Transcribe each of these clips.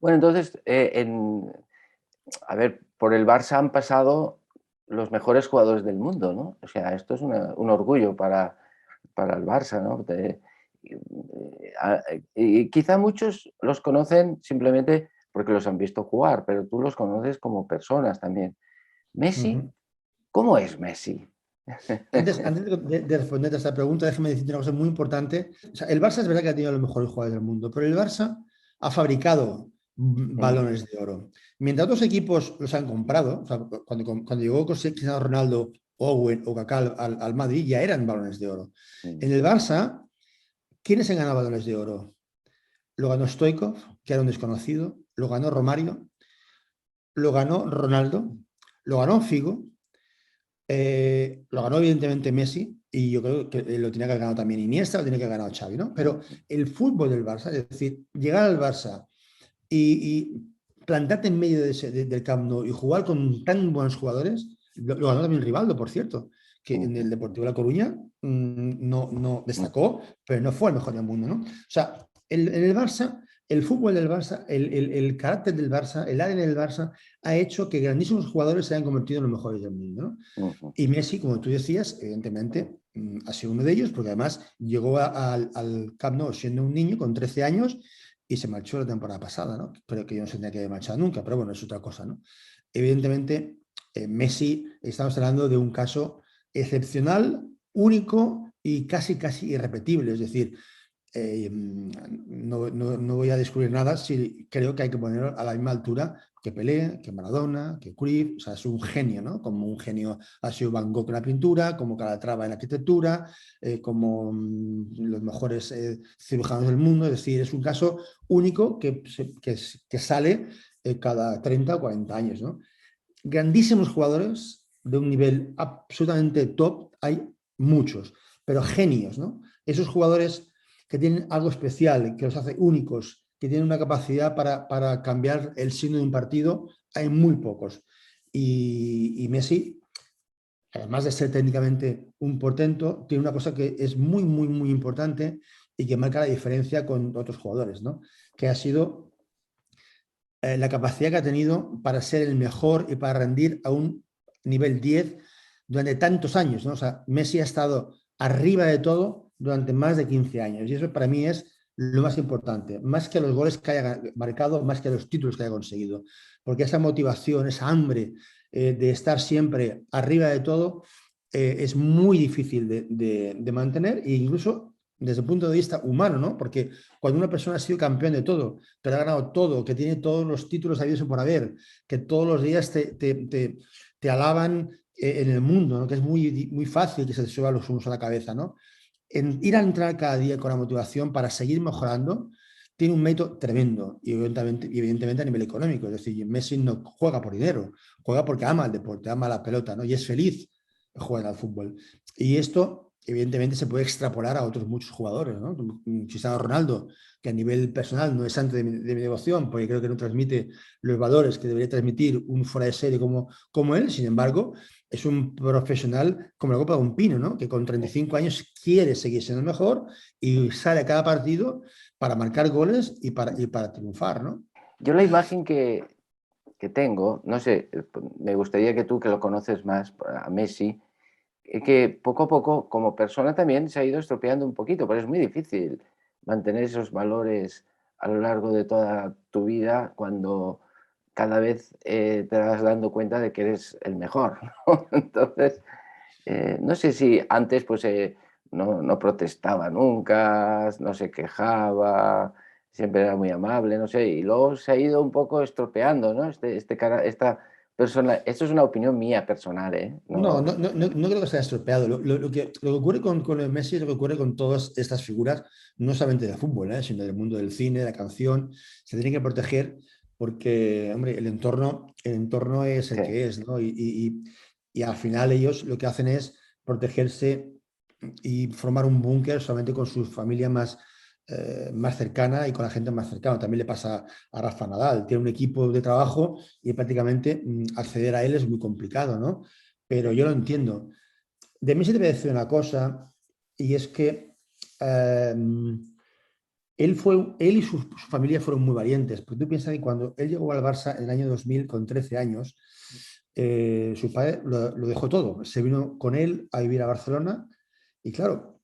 Bueno, entonces, a ver, por el Barça han pasado los mejores jugadores del mundo, ¿no? O sea, esto es un orgullo para el Barça, ¿no? Y quizá muchos los conocen simplemente porque los han visto jugar, pero tú los conoces como personas también. Messi, Ujú. ¿cómo es Messi? Antes de responderte a esta pregunta, déjame decirte una cosa muy importante. O sea, el Barça es verdad que ha tenido los mejores jugadores del mundo, pero el Barça ha fabricado Mm, balones de oro. Mientras otros equipos los han comprado, o sea, cuando llegó Cristiano Ronaldo, Owen o Kaká al Madrid, ya eran balones de oro. mm, En el Barça, ¿quiénes han ganado balones de oro? Lo ganó Stoichkov, que era un desconocido, lo ganó Romario, lo ganó Ronaldo, lo ganó Figo. Lo ganó evidentemente Messi y yo creo que lo tenía que haber ganado también Iniesta, lo tenía que haber ganado Xavi, ¿no? Pero mm, el fútbol del Barça, es decir, llegar al Barça y plantarte en medio del Camp Nou y jugar con tan buenos jugadores, lo ganó también Rivaldo, por cierto, que en el mm, Deportivo de La Coruña no mm, destacó, pero no fue el mejor del mundo, ¿no? O sea, en el Barça, el fútbol del Barça, el carácter del Barça, el ADN del Barça, ha hecho que grandísimos jugadores se hayan convertido en los mejores del mundo, ¿no? mm, mm. Y Messi, como tú decías, evidentemente ha sido uno de ellos, porque además llegó al Camp Nou siendo un niño con 13 años y se marchó la temporada pasada, ¿no? Pero que yo no se tenía que haber marchado nunca, pero bueno, es otra cosa, ¿no? Evidentemente, Messi, estamos hablando de un caso excepcional, único y casi irrepetible. Es decir, no voy a descubrir nada si creo que hay que ponerlo a la misma altura que Pelé, que Maradona, que Cruyff. O sea, es un genio, ¿no? Como un genio ha sido Van Gogh en la pintura, como Calatrava en la arquitectura, como los mejores cirujanos del mundo. Es decir, es un caso único que sale cada 30 o 40 años, ¿no? Grandísimos jugadores de un nivel absolutamente top, hay muchos, pero genios, ¿no? Esos jugadores que tienen algo especial, que los hace únicos, que tienen una capacidad para cambiar el signo de un partido, hay muy pocos. Y Messi, además de ser técnicamente un portento, tiene una cosa que es muy importante y que marca la diferencia con otros jugadores, ¿no? Que ha sido la capacidad que ha tenido para ser el mejor y para rendir a un nivel 10 durante tantos años, ¿no? O sea, Messi ha estado arriba de todo durante más de 15 años y eso para mí es lo más importante, más que los goles que haya marcado, más que los títulos que haya conseguido, porque esa motivación, esa hambre de estar siempre arriba de todo es muy difícil de mantener e incluso desde el punto de vista humano, ¿no? Porque cuando una persona ha sido campeón de todo, pero ha ganado todo, que tiene todos los títulos habidos y por haber, que todos los días te alaban en el mundo, ¿no? Que es muy fácil que se te suban los humos a la cabeza, ¿no? Ir a entrar cada día con la motivación para seguir mejorando tiene un mérito tremendo y evidentemente a nivel económico. Es decir, Messi no juega por dinero, juega porque ama el deporte, ama la pelota, ¿no? Y es feliz jugar al fútbol. Y esto, evidentemente, se puede extrapolar a otros muchos jugadores, ¿no? Cristiano Ronaldo, que a nivel personal no es santo de mi devoción, porque creo que no transmite los valores que debería transmitir un fuera de serie como él. Sin embargo, es un profesional como la copa de un pino, ¿no? Que con 35 años quiere seguir siendo el mejor y sale a cada partido para marcar goles y para triunfar, ¿no? Yo la imagen que tengo, no sé, me gustaría que tú, que lo conoces más, a Messi, que poco a poco, como persona también, se ha ido estropeando un poquito, pero es muy difícil mantener esos valores a lo largo de toda tu vida cuando cada vez te vas dando cuenta de que eres el mejor, ¿no? Entonces, no sé si antes pues no protestaba nunca, no se quejaba, siempre era muy amable, no sé, y luego se ha ido un poco estropeando, ¿no? Esta persona, esto es una opinión mía personal, ¿eh? No, No, no creo que sea estropeado. Lo que ocurre con el Messi es lo que ocurre con todas estas figuras, no solamente del fútbol, sino del mundo del cine, de la canción. Se tienen que proteger porque, hombre, el entorno es el sí. que es, ¿no? Y al final ellos lo que hacen es protegerse y formar un búnker solamente con su familia más cercana y con la gente más cercana. También le pasa a Rafa Nadal. Tiene un equipo de trabajo y prácticamente acceder a él es muy complicado, ¿no? Pero yo lo entiendo. De mí se te voy a decir una cosa, y es que eh, él y su familia fueron muy valientes, porque tú piensas que cuando él llegó al Barça en el año 2000 con 13 años, su padre lo dejó todo, se vino con él a vivir a Barcelona y claro,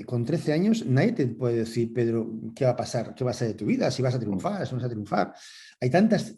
con 13 años nadie te puede decir, Pedro, ¿qué va a pasar? ¿Qué va a ser de tu vida? Si vas a triunfar, si no vas a triunfar. Hay tantas,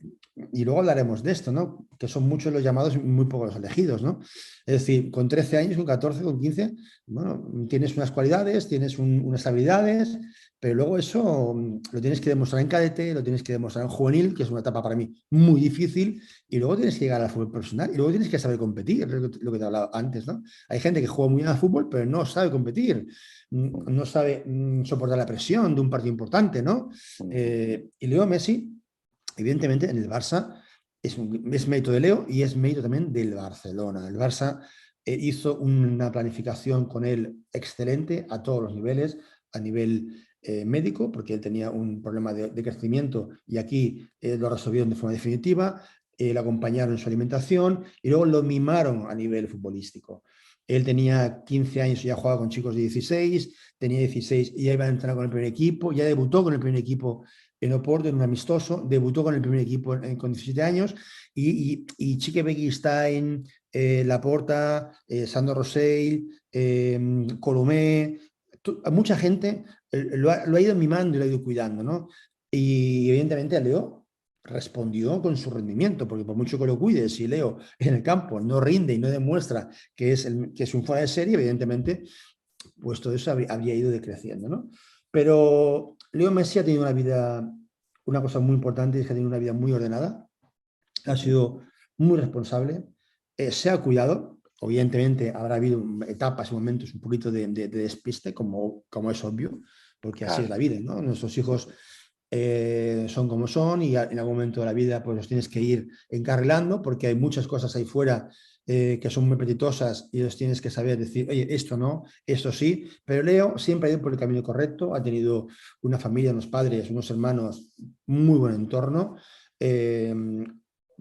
y luego hablaremos de esto, ¿no? Que son muchos los llamados y muy pocos los elegidos, ¿no? Es decir, con 13 años, con 14, con 15, bueno, tienes unas cualidades, tienes unas habilidades, pero luego eso lo tienes que demostrar en cadete, lo tienes que demostrar en juvenil, que es una etapa para mí muy difícil, y luego tienes que llegar al fútbol profesional, y luego tienes que saber competir, lo que te hablaba antes, ¿no? Hay gente que juega muy bien al fútbol, pero no sabe competir, no sabe soportar la presión de un partido importante, ¿no? Y Leo Messi, evidentemente, en el Barça es mérito de Leo y es mérito también del Barcelona. El Barça hizo una planificación con él excelente a todos los niveles, a nivel médico, porque él tenía un problema de crecimiento y aquí lo resolvieron de forma definitiva, lo acompañaron en su alimentación y luego lo mimaron a nivel futbolístico. Él tenía 15 años y ya jugaba con chicos de 16, tenía 16 y ya iba a entrar con el primer equipo, ya debutó con el primer equipo en Oporto, en un amistoso, debutó con el primer equipo con 17 años y Chique Begiristain, Laporta, Sandro Rosell, Colomé, mucha gente lo ha ido mimando y lo ha ido cuidando, ¿no? Y evidentemente a Leo respondió con su rendimiento, porque por mucho que lo cuide, si Leo en el campo no rinde y no demuestra que es un fuera de serie, evidentemente, pues todo eso habría ido decreciendo, ¿no? Pero Leo Messi ha tenido una vida, una cosa muy importante es que ha tenido una vida muy ordenada, ha sido muy responsable, se ha cuidado, evidentemente habrá habido etapas y momentos un poquito de despiste, como es obvio, porque así es la vida, ¿no? Nuestros hijos son como son y en algún momento de la vida pues los tienes que ir encarrilando porque hay muchas cosas ahí fuera que son muy apetitosas y los tienes que saber decir, oye, esto no, esto sí, pero Leo siempre ha ido por el camino correcto, ha tenido una familia, unos padres, unos hermanos, muy buen entorno,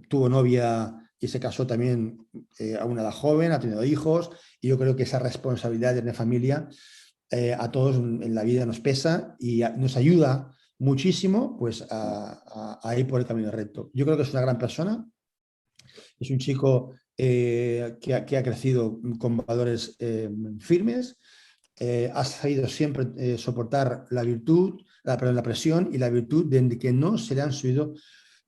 tuvo novia y se casó también a una edad joven, ha tenido hijos y yo creo que esa responsabilidad de tener familia a todos en la vida nos pesa y nos ayuda muchísimo pues a ir por el camino recto. Yo creo que es una gran persona, es un chico que ha crecido con valores firmes, ha sabido siempre soportar la virtud, perdón, la presión y la virtud de que no se le han subido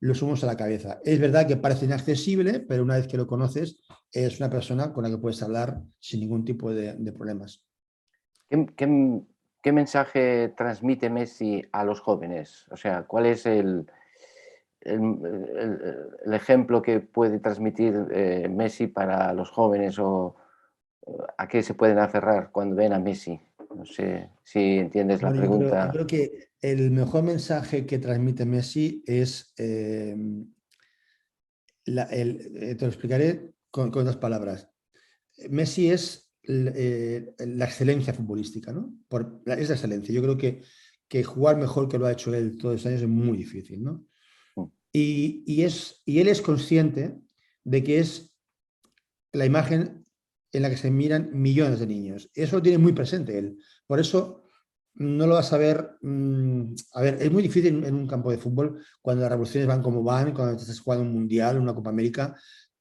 los humos a la cabeza. Es verdad que parece inaccesible, pero una vez que lo conoces, es una persona con la que puedes hablar sin ningún tipo de problemas. ¿Qué mensaje transmite Messi a los jóvenes? O sea, ¿cuál es el ejemplo que puede transmitir Messi para los jóvenes o a qué se pueden aferrar cuando ven a Messi? No sé si entiendes la Bueno, yo pregunta. creo que el mejor mensaje que transmite Messi es, te lo explicaré con otras palabras. Messi es la excelencia futbolística, ¿no? Es la excelencia. Yo creo que jugar mejor que lo ha hecho él todos estos años es muy difícil, ¿no? Mm, Y él es consciente de que es la imagen en la que se miran millones de niños. Eso lo tiene muy presente él. Por eso no lo vas a ver. A ver, es muy difícil en un campo de fútbol cuando las revoluciones van como van, cuando estás jugando un mundial, una Copa América.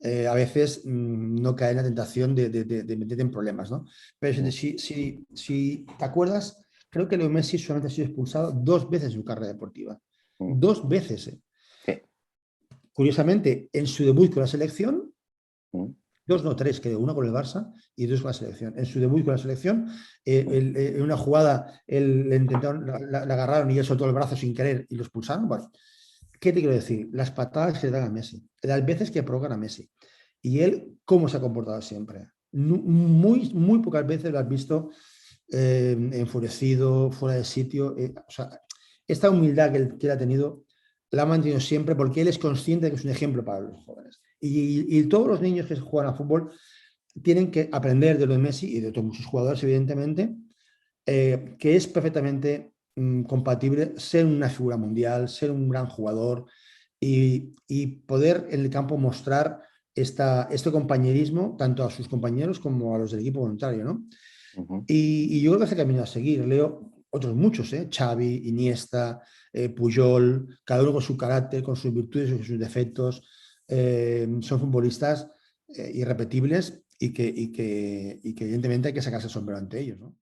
A veces no cae en la tentación de meterte en problemas, ¿no? Pero mm, si te acuerdas, creo que Leo Messi solamente ha sido expulsado 2 veces en su carrera deportiva. mm. 2 veces. Sí. Curiosamente, en su debut con la selección, Mm, 2 no 3, creo, una con el Barça y 2 con la selección. En su debut con la selección, en una jugada le intentaron, la agarraron y él soltó el brazo sin querer y lo expulsaron. Bueno, ¿qué te quiero decir? Las patadas que le dan a Messi, las veces que provocan a Messi. Y él, ¿cómo se ha comportado siempre? Muy, muy pocas veces lo has visto enfurecido, fuera de sitio. O sea, esta humildad que él ha tenido la ha mantenido siempre porque él es consciente de que es un ejemplo para los jóvenes. Y todos los niños que juegan a fútbol tienen que aprender de lo de Messi y de otros muchos jugadores, evidentemente, que es perfectamente compatible ser una figura mundial, ser un gran jugador y poder en el campo mostrar este compañerismo tanto a sus compañeros como a los del equipo contrario, ¿no? ujú, Y yo creo que ese camino a seguir, Leo. otros muchos, Xavi, Iniesta, Puyol, cada uno con su carácter, con sus virtudes y sus defectos. Son futbolistas irrepetibles y que evidentemente hay que sacarse el sombrero ante ellos, ¿no?